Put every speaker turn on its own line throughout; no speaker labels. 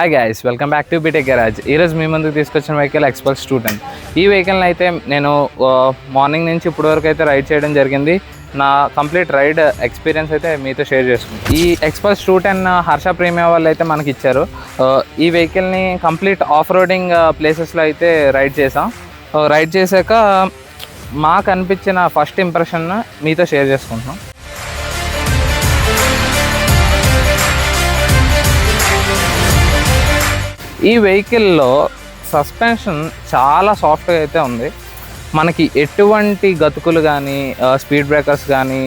Hi guys, welcome back to BTech Garage. ఈరోజు మీ ముందుకు తీసుకొచ్చిన వెహికల్ ఎక్స్పల్స్ 210. ఈ వెహికల్ని అయితే నేను మార్నింగ్ నుంచి ఇప్పటి వరకు అయితే రైడ్ చేయడం జరిగింది. నా కంప్లీట్ రైడ్ ఎక్స్పీరియన్స్ అయితే మీతో షేర్ చేసుకుంటాను. ఈ ఎక్స్పల్స్ 210 హర్ష ప్రీమియా వాళ్ళు అయితే మనకి ఇచ్చారు. ఈ వెహికల్ని కంప్లీట్ ఆఫ్ రోడింగ్ ప్లేసెస్లో అయితే రైడ్ చేసాం. రైడ్ చేశాక మాకు అనిపించిన ఫస్ట్ ఇంప్రెషన్ మీతో షేర్ చేసుకుంటున్నాం. ఈ వెహికల్లో సస్పెన్షన్ చాలా సాఫ్ట్గా అయితే ఉంది. మనకి ఎటువంటి గతుకులు కానీ స్పీడ్ బ్రేకర్స్ కానీ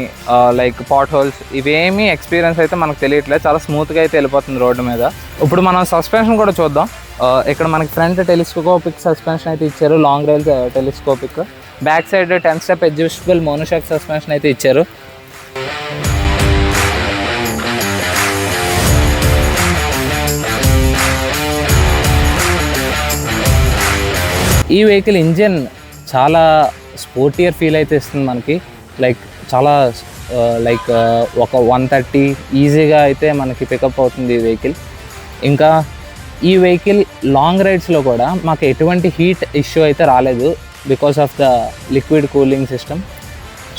లైక్ పాట్ హోల్స్ ఇవేమీ ఎక్స్పీరియన్స్ అయితే మనకు తెలియట్లేదు. చాలా స్మూత్గా అయితే వెళ్ళిపోతుంది రోడ్డు మీద. ఇప్పుడు మనం సస్పెన్షన్ కూడా చూద్దాం. ఇక్కడ మనకి ఫ్రంట్ టెలిస్కోపిక్ సస్పెన్షన్ అయితే ఇచ్చారు, long rail telescopic. Back side 10 step adjustable monoshock suspension అయితే ఇచ్చారు. ఈ వెహికల్ ఇంజిన్ చాలా స్పోర్టియర్ ఫీల్ అయితే ఇస్తుంది మనకి. చాలా ఒక 130 ఈజీగా అయితే మనకి పికప్ అవుతుంది ఈ వెహికల్. ఇంకా ఈ వెహికల్ లాంగ్ రైడ్స్లో కూడా మాకు ఎటువంటి హీట్ ఇష్యూ అయితే రాలేదు because of the liquid cooling system.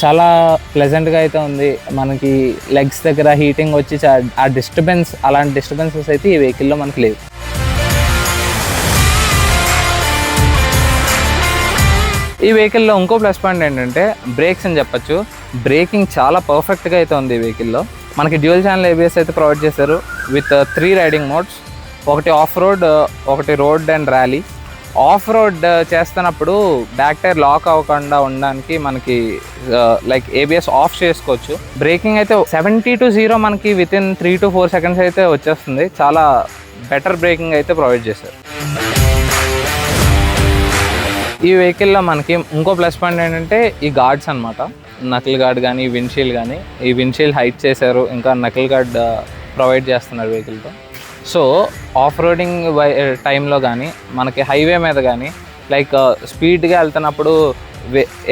చాలా ప్లెజెంట్గా అయితే ఉంది. మనకి లెగ్స్ దగ్గర హీటింగ్ వచ్చి ఆ డిస్టర్బెన్స్, అలాంటి డిస్టర్బెన్సెస్ అయితే ఈ వెహికల్లో మనకి లేవు. ఈ వెహికల్లో ఇంకో ప్లస్ పాయింట్ ఏంటంటే బ్రేక్స్ అని చెప్పచ్చు. బ్రేకింగ్ చాలా పర్ఫెక్ట్గా అయితే ఉంది ఈ వెహికల్లో. మనకి డ్యూయల్ ఛానల్ ABS అయితే ప్రొవైడ్ చేశారు విత్ 3 రైడింగ్ మోడ్స్. ఒకటి ఆఫ్ రోడ్, ఒకటి road and rally. Of road చేస్తున్నప్పుడు బ్యాక్ టైర్ లాక్ అవ్వకుండా ఉండడానికి మనకి ABS ఆఫ్ చేసుకోవచ్చు. బ్రేకింగ్ అయితే 70 to 0 మనకి వితిన్ 3 to 4 seconds అయితే వచ్చేస్తుంది. చాలా బెటర్ బ్రేకింగ్ అయితే ప్రొవైడ్ చేశారు. ఈ వెహికల్లో మనకి ఇంకో ప్లస్ పాయింట్ ఏంటంటే ఈ గార్డ్స్ అనమాట. నకిల్ గార్డ్ కానీ విండ్షీల్డ్ కానీ, ఈ విండ్షీల్డ్ హైట్ చేశారు, ఇంకా నకిల్ గార్డ్ ప్రొవైడ్ చేస్తున్నారు వెహికల్తో. సో ఆఫ్ రోడింగ్ టైంలో కానీ మనకి హైవే మీద కానీ స్పీడ్గా వెళ్తున్నప్పుడు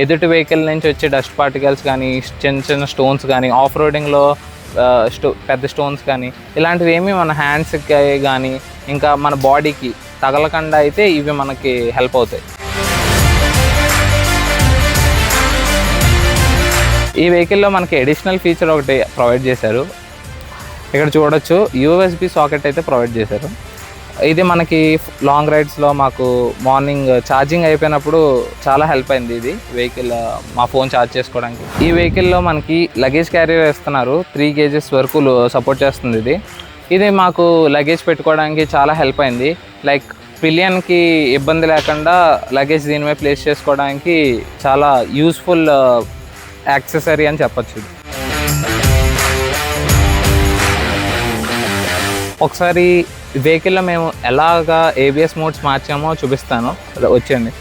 ఎదుటి వెహికల్ నుంచి వచ్చే డస్ట్ పార్టికల్స్ కానీ, చిన్న చిన్న స్టోన్స్ కానీ, ఆఫ్ రోడింగ్లో పెద్ద స్టోన్స్ కానీ ఇలాంటివి ఏమి మన హ్యాండ్స్కి కానీ ఇంకా మన బాడీకి తగలకుండా అయితే ఇవి మనకి హెల్ప్ అవుతాయి. ఈ వెహికల్లో మనకి అడిషనల్ ఫీచర్ ఒకటి ప్రొవైడ్ చేశారు. ఇక్కడ చూడొచ్చు, USB సాకెట్ అయితే ప్రొవైడ్ చేశారు. ఇది మనకి లాంగ్ రైడ్స్లో మాకు మార్నింగ్ ఛార్జింగ్ అయిపోయినప్పుడు చాలా హెల్ప్ అయింది ఇది వెహికల్, మా ఫోన్ ఛార్జ్ చేసుకోవడానికి. ఈ వెహికల్లో మనకి లగేజ్ క్యారియర్ ఇస్తున్నారు. 3 kgs వరకు సపోర్ట్ చేస్తుంది ఇది మాకు లగేజ్ పెట్టుకోవడానికి చాలా హెల్ప్ అయింది. పిలియన్కి ఇబ్బంది లేకుండా లగేజ్ దీని మీద ప్లేస్ చేసుకోవడానికి చాలా యూస్ఫుల్ యాక్సెసరీ అని చెప్పచ్చు. ఒకసారి వెహికల్లో మేము ఎలాగా ABS మోడ్స్ మార్చామో చూపిస్తాను, వచ్చేయండి.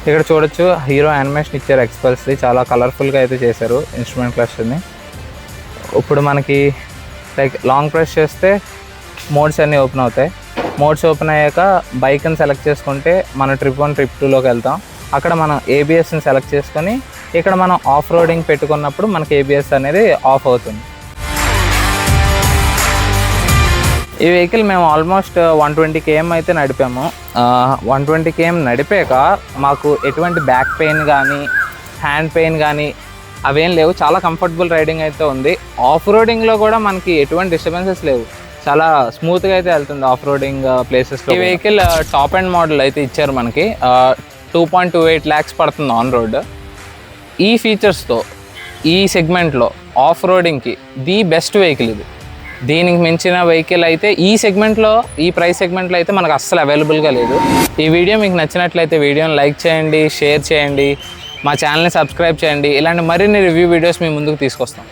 ఇక్కడ చూడొచ్చు, హీరో యానిమేషన్ ఇచ్చారు ఎక్స్పల్స్ది. చాలా కలర్ఫుల్గా అయితే చేశారు ఇన్స్ట్రుమెంట్ క్లస్టర్ని. ఇప్పుడు మనకి లాంగ్ ప్రెస్ చేస్తే మోడ్స్ అన్నీ ఓపెన్ అవుతాయి. మోడ్స్ ఓపెన్ అయ్యాక బైక్ని సెలెక్ట్ చేసుకుంటే మన ట్రిప్ 1 ట్రిప్ 2లోకి వెళ్తాం. అక్కడ మనం ABSని సెలెక్ట్ చేసుకొని ఇక్కడ మనం ఆఫ్ రోడింగ్ పెట్టుకున్నప్పుడు మనకి ABS అనేది ఆఫ్ అవుతుంది. ఈ వెహికల్ మేము ఆల్మోస్ట్ 120 km అయితే నడిపాము. 120 km నడిపాక మాకు ఎటువంటి బ్యాక్ పెయిన్ కానీ హ్యాండ్ పెయిన్ కానీ అవేం లేవు. చాలా కంఫర్టబుల్ రైడింగ్ అయితే ఉంది. ఆఫ్ రోడింగ్లో కూడా మనకి ఎటువంటి డిస్టర్బెన్సెస్ లేవు. చాలా స్మూత్గా అయితే వెళ్తుంది ఆఫ్ రోడింగ్ ప్లేసెస్లో. ఈ వెహికల్ టాప్ అండ్ మోడల్ అయితే ఇచ్చారు మనకి. 2.28 lakhs పడుతుంది ఆన్ రోడ్. ఈ ఫీచర్స్తో ఈ సెగ్మెంట్లో ఆఫ్ రోడింగ్కి ది బెస్ట్ వెహికల్ ఇది. దీనికి మించిన వెహికల్ అయితే ఈ సెగ్మెంట్లో, ఈ ప్రైస్ సెగ్మెంట్లో అయితే మనకు అస్సలు అవైలబుల్గా లేదు. ఈ వీడియో మీకు నచ్చినట్లయితే వీడియోని లైక్ చేయండి, షేర్ చేయండి, మా ఛానల్ని సబ్స్క్రైబ్ చేయండి. ఇలాంటి మరిన్ని రివ్యూ వీడియోస్ మీ ముందుకు తీసుకొస్తాం.